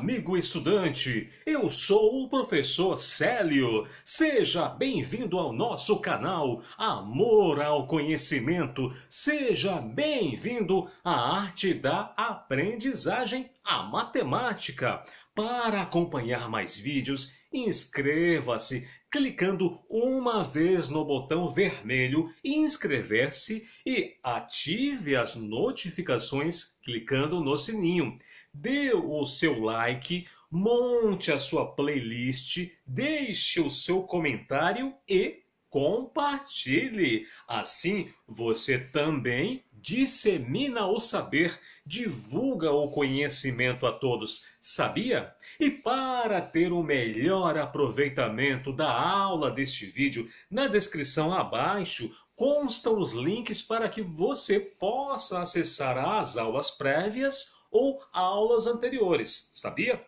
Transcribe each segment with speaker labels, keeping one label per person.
Speaker 1: amigo estudante, eu sou o professor Célio. Seja bem-vindo ao nosso canal Amor ao Conhecimento. Seja bem-vindo à arte da aprendizagem, a matemática. Para acompanhar mais vídeos, inscreva-se clicando uma vez no botão vermelho inscrever-se e ative as notificações clicando no sininho. Dê o seu like, monte a sua playlist, deixe o seu comentário e compartilhe. Assim você também dissemina o saber, divulga o conhecimento a todos. Sabia? E para ter o melhor aproveitamento da aula deste vídeo, na descrição abaixo constam os links para que você possa acessar as aulas prévias ou aulas anteriores. Sabia?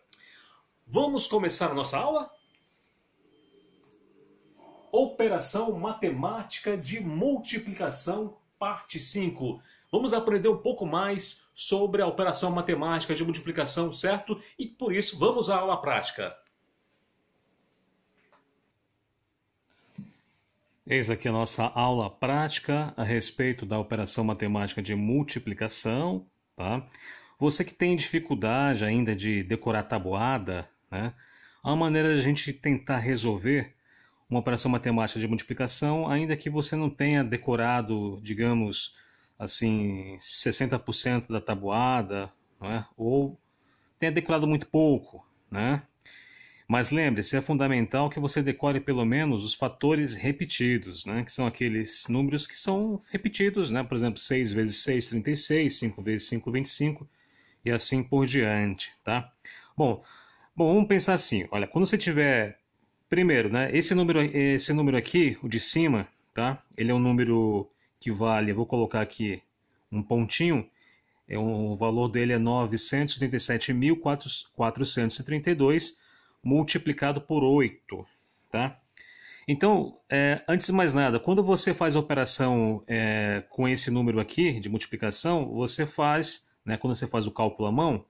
Speaker 1: Vamos começar a nossa aula? Operação matemática de multiplicação, parte 5. Vamos aprender um pouco mais sobre a operação matemática de multiplicação, certo? E por isso, vamos à aula prática. Eis aqui a nossa aula prática a respeito da operação matemática de multiplicação, tá? Você que tem dificuldade ainda de decorar tabuada, né? Há uma maneira de a gente tentar resolver uma operação matemática de multiplicação, ainda que você não tenha decorado, digamos, assim, 60% da tabuada, não é? Ou tenha decorado muito pouco, né? Mas lembre-se, é fundamental que você decore pelo menos os fatores repetidos, né? Que são aqueles números que são repetidos, né? Por exemplo, 6 vezes 6, 36, 5 vezes 5, 25 e assim por diante, tá? Bom, vamos pensar assim, olha, quando você tiver, primeiro, né? Esse número aqui, o de cima, tá? Ele é um número que vale, eu vou colocar aqui um pontinho, o valor dele é 987.432 multiplicado por 8, tá? Então, antes de mais nada, quando você faz a operação com esse número aqui de multiplicação, você faz, né, quando você faz o cálculo à mão,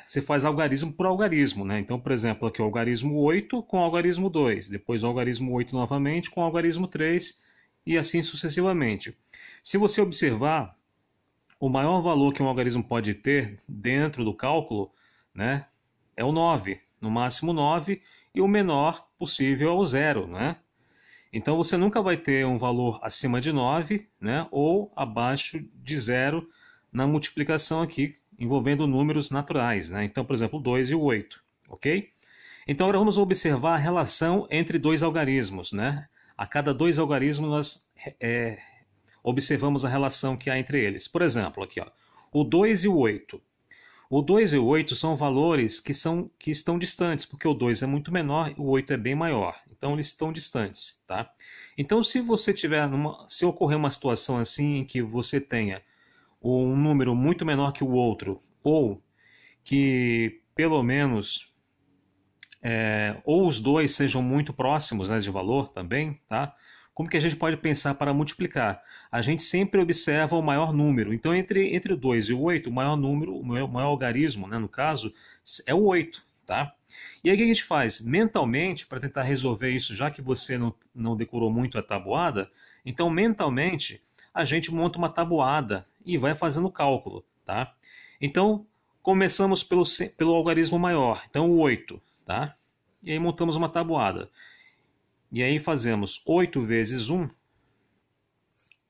Speaker 1: você faz algarismo por algarismo, né? Então, por exemplo, aqui o algarismo 8 com o algarismo 2, depois o algarismo 8 novamente com o algarismo 3 e assim sucessivamente. Se você observar, o maior valor que um algarismo pode ter dentro do cálculo, né, é o 9, no máximo 9, e o menor possível é o 0, né? Então você nunca vai ter um valor acima de 9, né, ou abaixo de 0 na multiplicação aqui, envolvendo números naturais, né? Então, por exemplo, o 2 e o 8, ok? Então agora vamos observar a relação entre dois algarismos, né? A cada dois algarismos nós observamos a relação que há entre eles. Por exemplo, aqui, ó, o 2 e o 8. O 2 e o 8 são valores que estão distantes, porque o 2 é muito menor e o 8 é bem maior. Então eles estão distantes, tá? Então se você se ocorrer uma situação assim em que você tenha um número muito menor que o outro, ou que pelo menos ou os dois sejam muito próximos, né, de valor também, tá? Como que a gente pode pensar para multiplicar? A gente sempre observa o maior número. Então, entre o 2 e o 8, o maior número, o maior algarismo, né, no caso, é o 8. Tá? E aí o que a gente faz? Mentalmente, para tentar resolver isso, já que você não decorou muito a tabuada, então mentalmente a gente monta uma tabuada e vai fazendo o cálculo. Tá? Então, começamos pelo algarismo maior, então o 8. Tá? E aí montamos uma tabuada. E aí fazemos 8 vezes 1,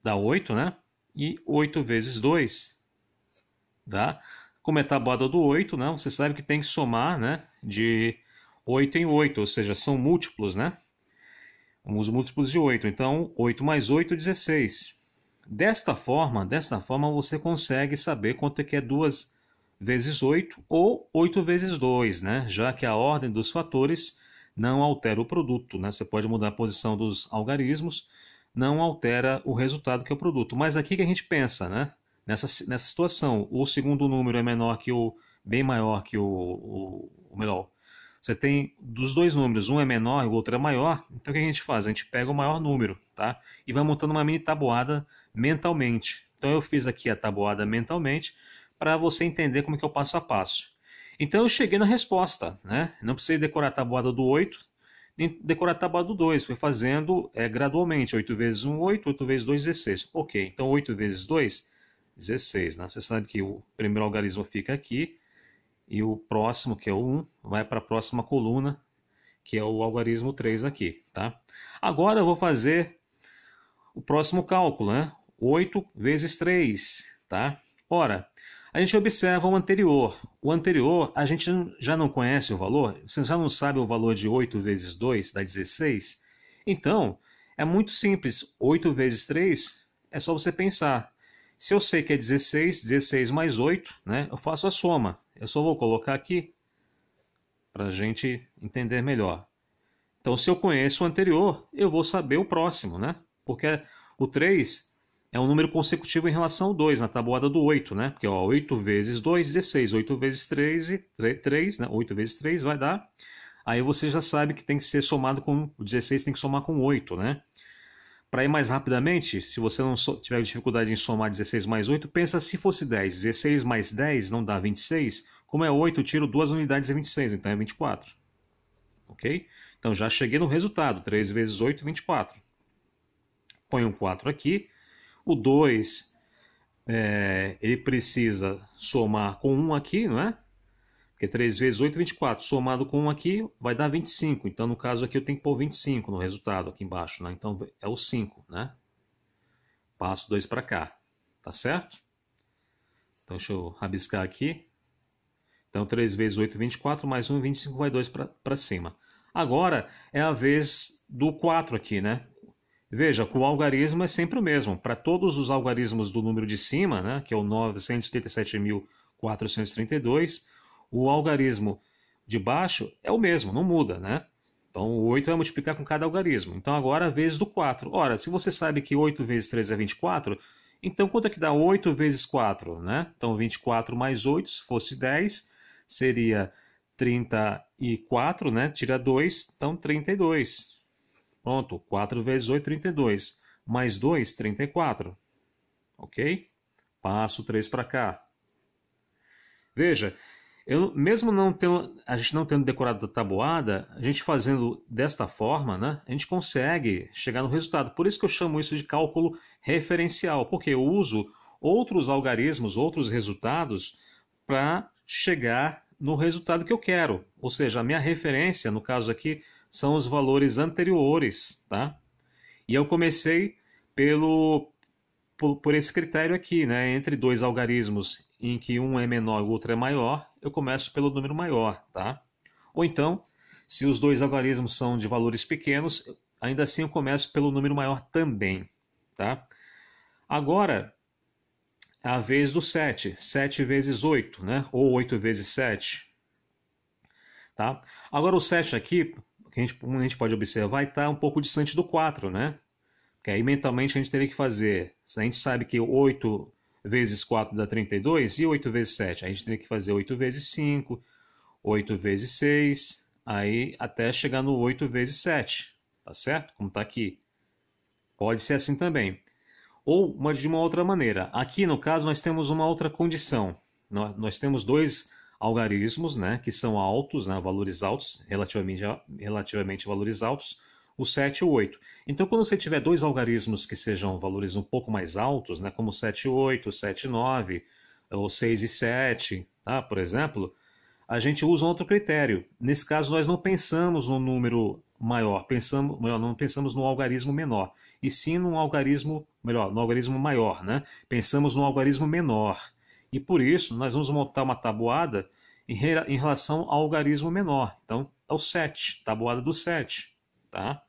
Speaker 1: dá 8, né? E 8 vezes 2, dá? Como é tabuada do 8, né? Você sabe que tem que somar, né? De 8 em 8, ou seja, são múltiplos, né? Os múltiplos de 8. Então, 8 mais 8, 16. Desta forma você consegue saber quanto é que é 2 vezes 8 ou 8 vezes 2, né? Já que a ordem dos fatores não altera o produto, né? Você pode mudar a posição dos algarismos, não altera o resultado que é o produto. Mas aqui que a gente pensa, né? Nessa situação, o segundo número é menor que bem maior que o melhor. Você tem dos dois números, um é menor e o outro é maior, então o que a gente faz? A gente pega o maior número, tá? E vai montando uma mini tabuada mentalmente. Então eu fiz aqui a tabuada mentalmente para você entender como que é o passo a passo. Então eu cheguei na resposta, né? Não precisei decorar a tabuada do 8, nem decorar a tabuada do 2. Fui fazendo gradualmente. 8 vezes 1, 8. 8 vezes 2, 16. Ok, então 8 vezes 2, 16. Né? Você sabe que o primeiro algarismo fica aqui. E o próximo, que é o 1, vai para a próxima coluna, que é o algarismo 3 aqui. Tá? Agora eu vou fazer o próximo cálculo, né? 8 vezes 3. Tá? Ora, a gente observa o anterior. O anterior, a gente já não conhece o valor? Você já não sabe o valor de 8 vezes 2 dá 16? Então, é muito simples. 8 vezes 3 é só você pensar. Se eu sei que é 16, 16 mais 8, né, eu faço a soma. Eu só vou colocar aqui para a gente entender melhor. Então, se eu conheço o anterior, eu vou saber o próximo, né? Porque o 3 é um número consecutivo em relação ao 2, na tabuada do 8, né? Porque ó, 8 vezes 2, 16. 8 vezes 3, 3, né? 8 vezes 3 vai dar. Aí você já sabe que tem que ser somado com... O 16 tem que somar com 8, né? Para ir mais rapidamente, se você não tiver dificuldade em somar 16 mais 8, pensa se fosse 10. 16 mais 10 não dá 26. Como é 8, eu tiro 2 unidades é 26, então é 24. Ok? Então já cheguei no resultado. 3 vezes 8, 24. Põe um 4 aqui. O 2, ele precisa somar com 1 aqui, não é? Porque 3 vezes 8 é 24. Somado com 1 aqui vai dar 25. Então, no caso aqui, eu tenho que pôr 25 no resultado aqui embaixo. Né? Então, é o 5. Né? Passo 2 para cá. Tá certo? Então, deixa eu rabiscar aqui. Então, 3 vezes 8 é 24, mais 1 é 25, vai 2 para cima. Agora, é a vez do 4 aqui, né? Veja, o algarismo é sempre o mesmo. Para todos os algarismos do número de cima, né, que é o 987.432, o algarismo de baixo é o mesmo, não muda, né? Então o 8 vai multiplicar com cada algarismo. Então agora a vez do 4. Ora, se você sabe que 8 vezes 3 é 24, então quanto é que dá 8 vezes 4, né? Então 24 mais 8, se fosse 10, seria 34, né? Tira 2, então 32. Pronto, 4 vezes 8, 32. Mais 2, 34. Ok? Passo 3 para cá. Veja, mesmo a gente não tendo decorado a tabuada, a gente fazendo desta forma, né, a gente consegue chegar no resultado. Por isso que eu chamo isso de cálculo referencial, porque eu uso outros algarismos, outros resultados, para chegar no resultado que eu quero. Ou seja, a minha referência, no caso aqui, são os valores anteriores, tá? E eu comecei por esse critério aqui, né? Entre dois algarismos em que um é menor e o outro é maior, eu começo pelo número maior, tá? Ou então, se os dois algarismos são de valores pequenos, ainda assim eu começo pelo número maior também, tá? Agora, a vez do 7. 7 vezes 8, né? Ou 8 vezes 7. Tá? Agora o 7 aqui, como a gente pode observar, está um pouco distante do 4, né? Porque aí mentalmente a gente teria que fazer... A gente sabe que 8 vezes 4 dá 32 e 8 vezes 7. A gente teria que fazer 8 vezes 5, 8 vezes 6, aí até chegar no 8 vezes 7. Tá certo? Como está aqui. Pode ser assim também. Ou de uma outra maneira. Aqui, no caso, nós temos uma outra condição. Nós temos dois algarismos, né, que são altos, né, valores altos, relativamente valores altos, o 7 e o 8. Então, quando você tiver dois algarismos que sejam valores um pouco mais altos, né, como 7 e 8, 7 e 9, ou 6 e 7, tá, por exemplo, a gente usa um outro critério. Nesse caso, nós não pensamos no número maior, não pensamos no algarismo menor, e sim no algarismo maior, né? Pensamos no algarismo menor. E por isso, nós vamos montar uma tabuada em relação ao algarismo menor. Então, é o 7, tabuada do 7. Tá?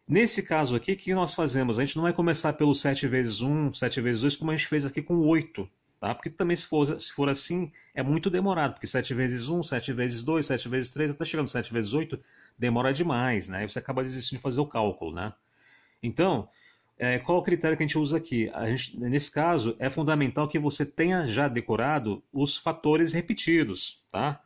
Speaker 1: Nesse caso aqui, o que nós fazemos? A gente não vai começar pelo 7 vezes 1, 7 vezes 2, como a gente fez aqui com 8. Tá? Porque também, se for assim, é muito demorado. Porque 7 vezes 1, 7 vezes 2, 7 vezes 3, até chegando no 7 vezes 8, demora demais. Né? Aí você acaba desistindo de fazer o cálculo. Né? Então... qual é o critério que a gente usa aqui? Nesse caso, é fundamental que você tenha já decorado os fatores repetidos, tá?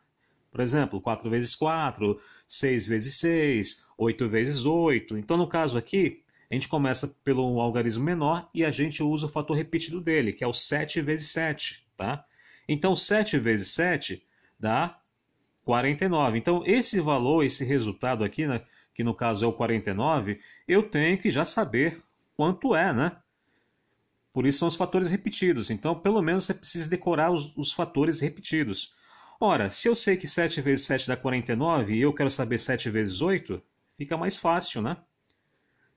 Speaker 1: Por exemplo, 4 vezes 4, 6 vezes 6, 8 vezes 8. Então, no caso aqui, a gente começa pelo algarismo menor e a gente usa o fator repetido dele, que é o 7 vezes 7, tá? Então, 7 vezes 7 dá 49. Então, esse valor, esse resultado aqui, né, que no caso é o 49, eu tenho que já saber quanto é, né? Por isso são os fatores repetidos. Então, pelo menos você precisa decorar os fatores repetidos. Ora, se eu sei que 7 vezes 7 dá 49 e eu quero saber 7 vezes 8, fica mais fácil, né?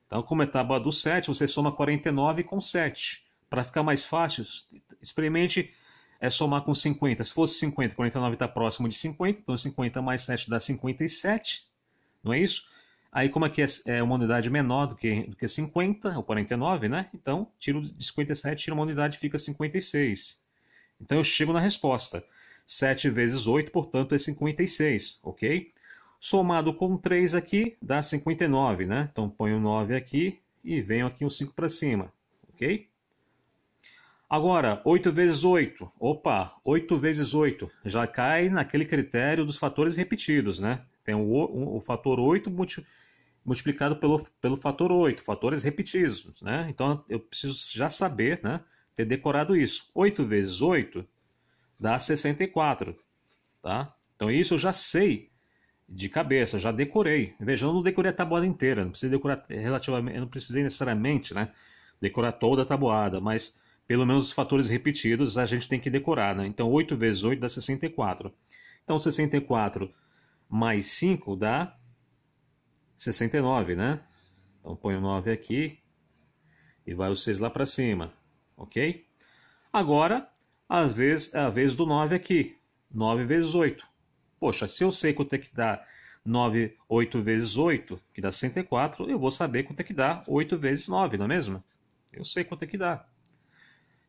Speaker 1: Então, como é tábua do 7, você soma 49 com 7. Para ficar mais fácil, experimente somar com 50. Se fosse 50, 49 está próximo de 50, então 50 mais 7 dá 57, não é isso? Aí, como aqui é uma unidade menor do que 50, ou 49, né? Então, tiro de 57, tiro uma unidade e fica 56. Então, eu chego na resposta. 7 vezes 8, portanto, é 56, ok? Somado com 3 aqui, dá 59, né? Então, ponho 9 aqui e venho aqui um 5 para cima, ok? Agora, 8 vezes 8. Opa, 8 vezes 8. Já cai naquele critério dos fatores repetidos, né? Tem o fator 8 multiplicado pelo fator 8, fatores repetidos, né? Então, eu preciso já saber, né? Ter decorado isso. 8 vezes 8 dá 64, tá? Então, isso eu já sei de cabeça, já decorei. Veja, eu não decorei a tabuada inteira, não precisei decorar relativamente, eu não precisei necessariamente, né? Decorar toda a tabuada, mas pelo menos os fatores repetidos a gente tem que decorar, né? Então, 8 vezes 8 dá 64. Então, 64 mais 5 dá 69, né? Então, ponho 9 aqui e vai o 6 lá para cima, ok? Agora, às vezes, é a vez do 9 aqui. 9 vezes 8. Poxa, se eu sei quanto é que dá 8 vezes 8, que dá 64, eu vou saber quanto é que dá 8 vezes 9, não é mesmo? Eu sei quanto é que dá.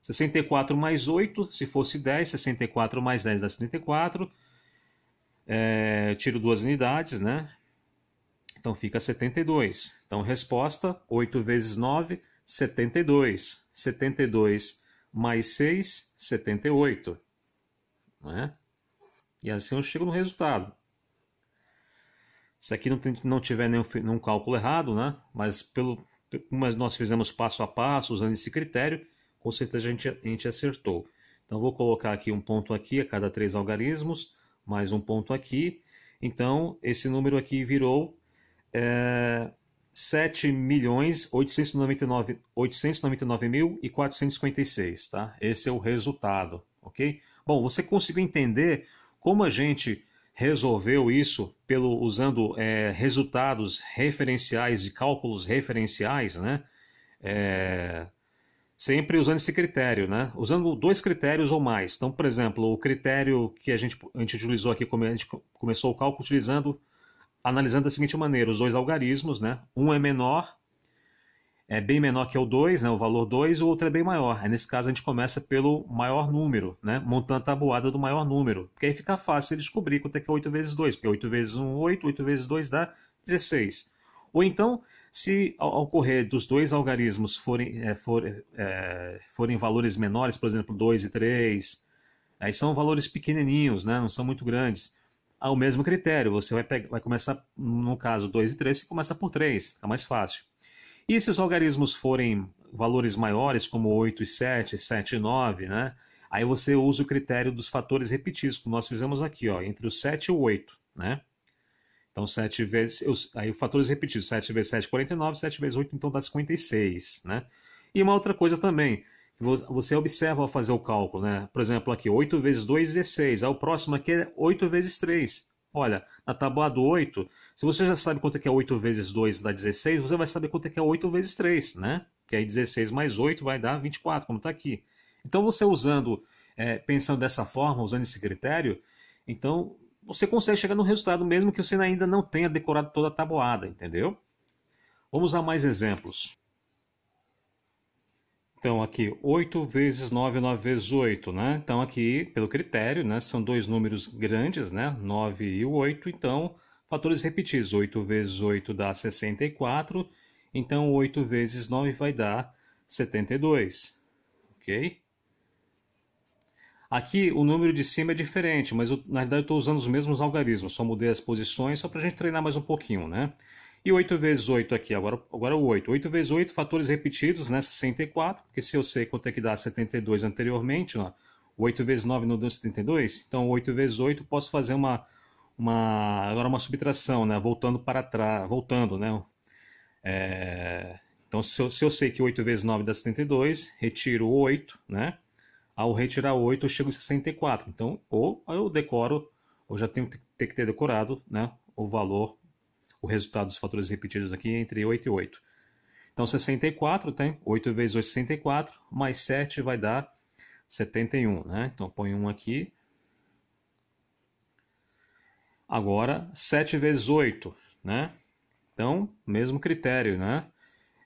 Speaker 1: 64 mais 8, se fosse 10, 64 mais 10 dá 74. Tiro 2 unidades, né? Então fica 72. Então resposta, 8 vezes 9, 72. 72 mais 6, 78. Não é? E assim eu chego no resultado. Se aqui não tiver nenhum cálculo errado, né? Mas como nós fizemos passo a passo, usando esse critério, com certeza a gente acertou. Então, vou colocar aqui um ponto aqui a cada 3 algarismos, mais um ponto aqui. Então, esse número aqui virou 7.899.456, tá? Esse é o resultado, ok? Bom, você conseguiu entender como a gente resolveu isso usando resultados referenciais e cálculos referenciais, né? Sempre usando esse critério, né? Usando 2 critérios ou mais. Então, por exemplo, o critério que a gente utilizou aqui, a gente começou o cálculo analisando da seguinte maneira, os 2 algarismos, né? Um é menor, é bem menor que o 2, né? O valor 2, o outro é bem maior. Aí, nesse caso, a gente começa pelo maior número, né? Montando a tabuada do maior número. Porque aí fica fácil descobrir quanto é que é 8 vezes 2. Porque 8 vezes 1, 8, 8 vezes 2 dá 16. Ou então, se ao ocorrer dos 2 algarismos forem valores menores, por exemplo, 2 e 3, aí são valores pequenininhos, né? Não são muito grandes. Ao mesmo critério, você vai começar, no caso 2 e 3, você começa por 3, fica mais fácil. E se os algarismos forem valores maiores, como 8 e 7, 7 e 9, né? Aí você usa o critério dos fatores repetidos, como nós fizemos aqui, ó, entre o 7 e o 8, né? Então, 7 vezes... Aí, fatores repetidos. 7 vezes 7, 49. 7 vezes 8, então dá 56, né? E uma outra coisa também, que você observa ao fazer o cálculo, né? Por exemplo, aqui, 8 vezes 2, 16. Aí, o próximo aqui é 8 vezes 3. Olha, na tabuada do 8, se você já sabe quanto é que é 8 vezes 2 dá 16, você vai saber quanto é que é 8 vezes 3, né? Que aí 16 mais 8 vai dar 24, como está aqui. Então, você pensando dessa forma, usando esse critério, então você consegue chegar no resultado mesmo que você ainda não tenha decorado toda a tabuada, entendeu? Vamos usar mais exemplos. Então aqui, 8 vezes 9, 9 vezes 8, né? Então aqui, pelo critério, né, são 2 números grandes, né? 9 e o 8, então fatores repetidos. 8 vezes 8 dá 64, então 8 vezes 9 vai dar 72, ok? Aqui o número de cima é diferente, mas na verdade eu estou usando os mesmos algarismos, só mudei as posições só para a gente treinar mais um pouquinho, né? E 8 vezes 8 aqui, agora o 8. 8 vezes 8, fatores repetidos, né? 64, porque se eu sei quanto é que dá 72 anteriormente, ó, 8 vezes 9 não deu 72? Então 8 vezes 8 posso fazer agora uma subtração, né? Voltando para trás, voltando, né? Então se eu sei que 8 vezes 9 dá 72, retiro 8, né? Ao retirar 8 eu chego em 64. Então ou eu decoro, ou já tenho que ter decorado, né? O valor, o resultado dos fatores repetidos aqui entre 8 e 8. Então 64 tem 8 vezes 8, 64, mais 7 vai dar 71, né? Então põe 1 aqui. Agora 7 vezes 8, né? Então, mesmo critério, né?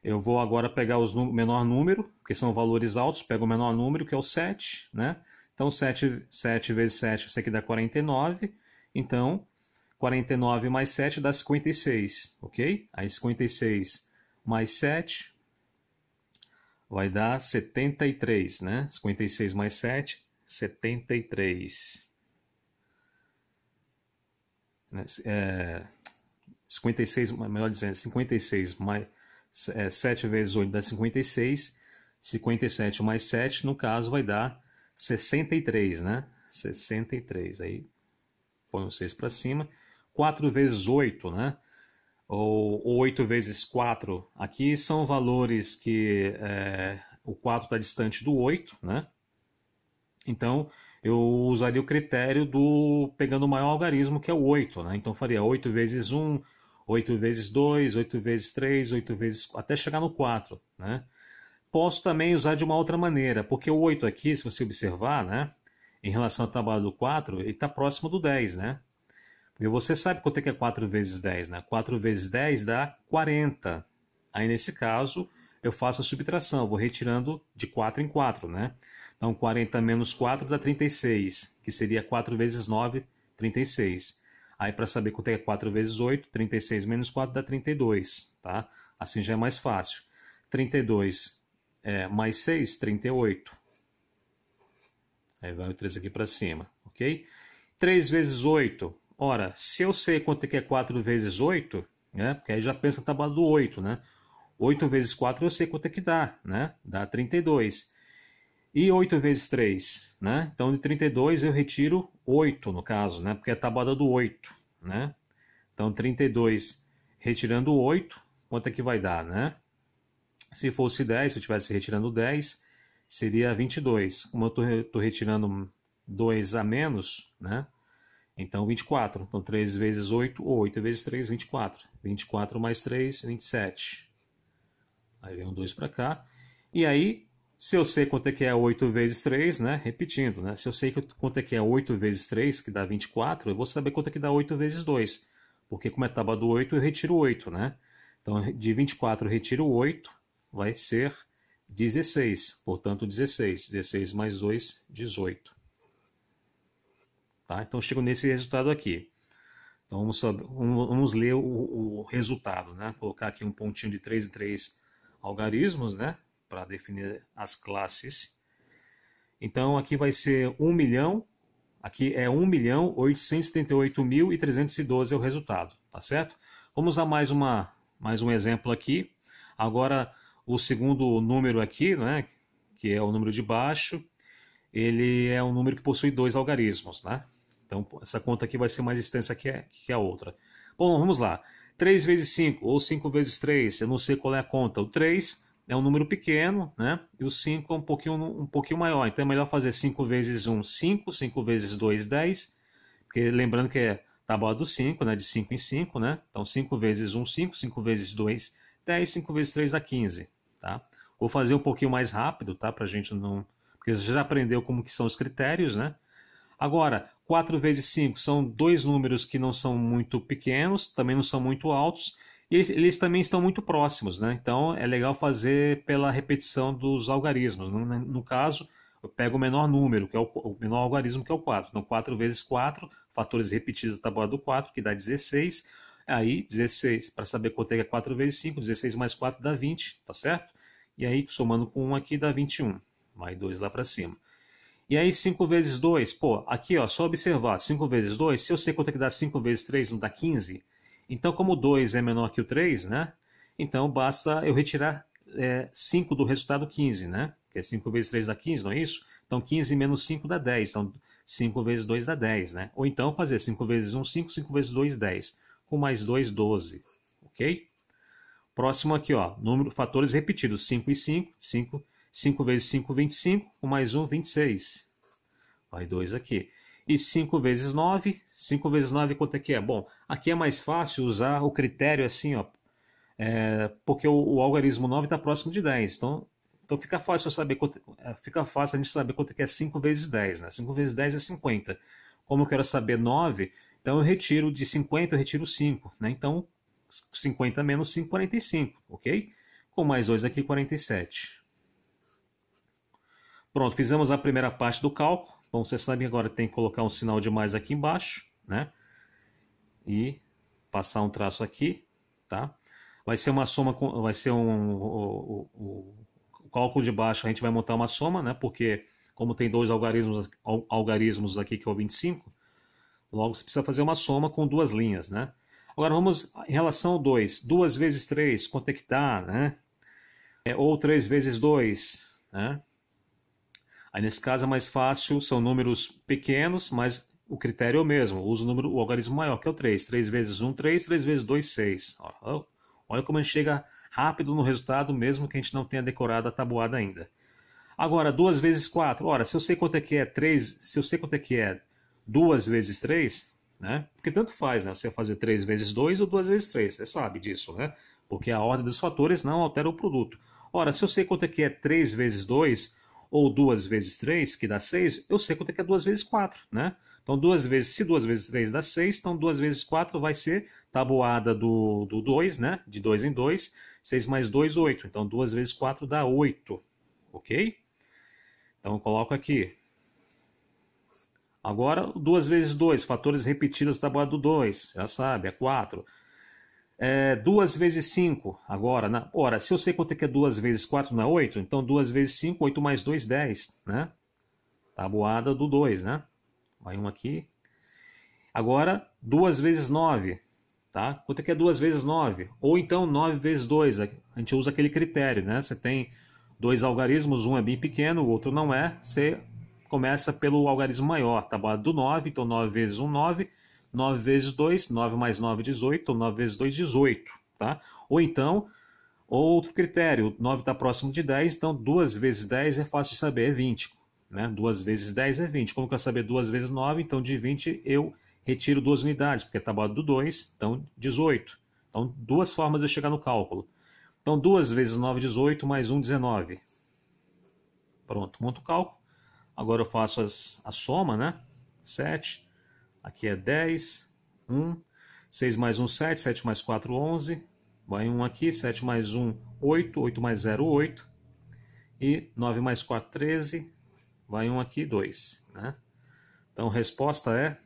Speaker 1: Eu vou agora pegar o menor número, porque são valores altos, pego o menor número, que é o 7, né? Então 7 vezes 7, isso aqui dá 49. Então, 49 mais 7 dá 56, ok? Aí 56 mais 7 vai dar 73, né? 56 mais 7, 73. 56, melhor dizendo, 56 mais 7 vezes 8 dá 56. 57 mais 7, no caso, vai dar 63, né? 63. Aí põe o 6 para cima. 4 vezes 8, né? Ou 8 vezes 4. Aqui são valores que o 4 está distante do 8, né? Então, eu usaria o critério do pegando o maior algarismo, que é o 8, né? Então, faria 8 vezes 1, 8 vezes 2, 8 vezes 3, 8 vezes... até chegar no 4, né? Posso também usar de uma outra maneira, porque o 8 aqui, se você observar, né? Em relação ao tabuado do 4, ele está próximo do 10, né? Porque você sabe quanto é que é 4 vezes 10, né? 4 vezes 10 dá 40. Aí, nesse caso, eu faço a subtração, vou retirando de 4 em 4, né? Então, 40 menos 4 dá 36, que seria 4 vezes 9, 36. Aí, para saber quanto é 4 vezes 8, 36 menos 4 dá 32, tá? Assim já é mais fácil. 32 mais 6, 38. Aí vai o 3 aqui para cima, ok? 3 vezes 8. Ora, se eu sei quanto é que é 4 vezes 8, né? Porque aí já pensa na tabela do 8, né? 8 vezes 4 eu sei quanto é que dá, né? Dá 32. E 8 vezes 3, né? Então, de 32 eu retiro 8, no caso, né? Porque é a tabuada do 8, né? Então, 32 retirando 8, quanto é que vai dar, né? Se fosse 10, se eu estivesse retirando 10, seria 22. Como eu estou retirando 2 a menos, né? Então, 24. Então, 3 vezes 8, ou 8 vezes 3, 24. 24 mais 3, 27. Aí vem um 2 para cá. E aí, se eu sei quanto é que é 8 vezes 3, né? Repetindo, né? Se eu sei quanto é que é 8 vezes 3, que dá 24, eu vou saber quanto é que dá 8 vezes 2. Porque como é tábua do 8, eu retiro 8, né? Então, de 24 eu retiro 8, vai ser 16. Portanto, 16. 16 mais 2, 18. Tá? Então, eu chego nesse resultado aqui. Então, vamos ler o resultado, né? Vou colocar aqui um pontinho de 3 em 3 algarismos, né? Para definir as classes. Então, aqui vai ser 1 milhão. Aqui é 1.878.312 é o resultado, tá certo? Vamos usar mais um exemplo aqui. Agora, o segundo número aqui, né? Que é o número de baixo, ele é um número que possui 2 algarismos, né? Então, essa conta aqui vai ser mais extensa que a outra. Bom, vamos lá. 3 vezes 5, ou 5 vezes 3, eu não sei qual é a conta. O 3 é um número pequeno, né? E o 5 é um pouquinho maior. Então, é melhor fazer 5 vezes 1, 5. 5 vezes 2, 10. Porque lembrando que é tábua do 5, né? De 5 em 5, né? Então, 5 vezes 1, 5. 5 vezes 2, 10. 5 vezes 3 dá 15, tá? Vou fazer um pouquinho mais rápido, tá? Pra gente não... Porque você já aprendeu como que são os critérios, né? Agora, 4 vezes 5 são 2 números que não são muito pequenos, também não são muito altos, e eles também estão muito próximos, né? Então, é legal fazer pela repetição dos algarismos. No caso, eu pego o menor número, que é o menor algarismo, que é o 4. Então, 4 vezes 4, fatores repetidos da tabuada do 4, que dá 16. Aí, 16, para saber quanto é 4 vezes 5, 16 mais 4 dá 20, tá certo? E aí, somando com 1 aqui, dá 21. Mais 2 lá para cima. E aí 5 vezes 2, pô, aqui ó, só observar, 5 vezes 2, se eu sei quanto é que dá 5 vezes 3, não dá 15? Então como o 2 é menor que o 3, né? Então basta eu retirar 5 do resultado 15, né? Que é 5 vezes 3 dá 15, não é isso? Então 15 menos 5 dá 10. Então 5 vezes 2 dá 10, né? Ou então fazer 5 vezes 1, 5, 5 vezes 2, 10. Com mais 2, 12. Ok? Próximo aqui, ó, fatores repetidos. 5 e 5. 5 vezes 5, 25. Com mais 1, 26. Vai 2 aqui. E 5 vezes 9. 5 vezes 9 quanto é que é? Bom, aqui é mais fácil usar o critério assim, ó. Porque o algarismo 9 está próximo de 10. Então fica fácil eu saber fica fácil a gente saber quanto que é 5 vezes 10, né? 5 vezes 10 é 50. Como eu quero saber 9, então eu retiro de 50, eu retiro 5, né? Então 50 menos 5, 45, ok? Com mais 2 aqui, 47. Pronto, fizemos a primeira parte do cálculo. Bom, você sabe que agora tem que colocar um sinal de mais aqui embaixo, né? E passar um traço aqui, tá? Vai ser uma soma, vai ser o cálculo de baixo, a gente vai montar uma soma, né? Porque como tem dois algarismos aqui, que é o 25, logo você precisa fazer uma soma com duas linhas, né? Agora vamos em relação ao 2. 2 vezes 3, quanto é que dá, né? Ou 3 vezes 2, né? Aí nesse caso é mais fácil, são números pequenos, mas o critério é o mesmo. Usa o algarismo maior, que é o 3. 3 vezes 1, 3. 3 vezes 2, 6. Olha como a gente chega rápido no resultado, mesmo que a gente não tenha decorado a tabuada ainda. Agora, 2 vezes 4. Ora, se eu sei quanto é que é 3, se eu sei quanto é que é 2 vezes 3, né? Porque tanto faz, né? Você fazer 3 vezes 2 ou 2 vezes 3. Você sabe disso, né? Porque a ordem dos fatores não altera o produto. Ora, se eu sei quanto é que é 3 vezes 2 ou 2 vezes 3, que dá 6, eu sei quanto é que é 2 vezes 4, né? Então, se 2 vezes 3 dá 6, então 2 vezes 4 vai ser tabuada do 2, né? De 2 em 2. 6 mais 2, 8. Então, 2 vezes 4 dá 8. Ok? Então, eu coloco aqui. Agora, 2 vezes 2, fatores repetidos da tabuada do 2. Já sabe, é 4. 2 vezes 5. Agora, ora, se eu sei quanto é que é 2 vezes 4 não é 8, então 2 vezes 5, 8 mais 2, 10. Né? Tabuada do 2, né? Vai um aqui. Agora, 2 vezes 9. Tá? Quanto é que é 2 vezes 9? Ou então 9 vezes 2. A gente usa aquele critério, né? Você tem dois algarismos, um é bem pequeno, o outro não é. Você começa pelo algarismo maior, tabuada do 9. Então 9 vezes 1, 9. 9 vezes 2, 9 mais 9, 18. Ou 9 vezes 2, 18. Tá? Ou então, outro critério, 9 está próximo de 10, então 2 vezes 10 é fácil de saber, é 20. Né? 2 vezes 10 é 20. Como que eu saber 2 vezes 9? Então de 20 eu retiro 2 unidades, porque é tabuada do 2, então 18. Então, duas formas de eu chegar no cálculo. Então, 2 vezes 9, 18, mais 1, 19. Pronto, monto o cálculo. Agora eu faço a soma, né? 7. Aqui é 10. 1. 6 mais 1, 7. 7 mais 4, 11. Vai 1 aqui. 7 mais 1, 8. 8 mais 0, 8. E 9 mais 4, 13. Vai 1 aqui, 2. Né? Então, a resposta é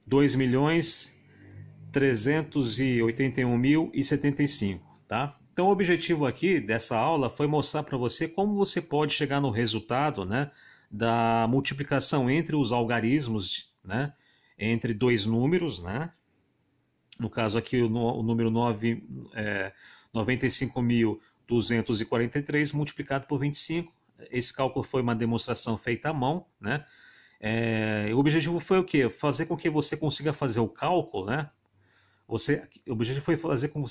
Speaker 1: 2.381.075, tá? Então, o objetivo aqui dessa aula foi mostrar para você como você pode chegar no resultado, né, da multiplicação entre os algarismos, né, entre dois números, né? No caso aqui, o número 95.243 multiplicado por 25. Esse cálculo foi uma demonstração feita à mão, né? O objetivo foi o quê? Fazer com que você consiga fazer o cálculo, né? O objetivo foi fazer com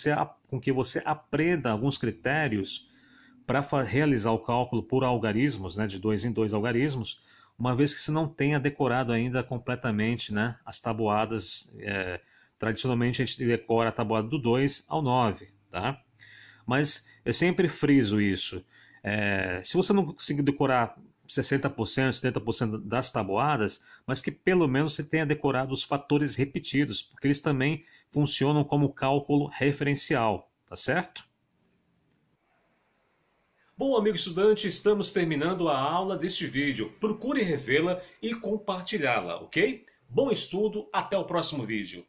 Speaker 1: que você aprenda alguns critérios para realizar o cálculo por algarismos, né? De 2 em 2 algarismos, uma vez que você não tenha decorado ainda completamente, né? As tabuadas. Tradicionalmente a gente decora a tabuada do 2 ao 9, tá? Mas eu sempre friso isso. Se você não conseguir decorar 60%, 70% das tabuadas, mas que pelo menos você tenha decorado os fatores repetidos, porque eles também funcionam como cálculo referencial, tá certo? Bom, amigo estudante, estamos terminando a aula deste vídeo. Procure revê-la e compartilhá-la, ok? Bom estudo, até o próximo vídeo.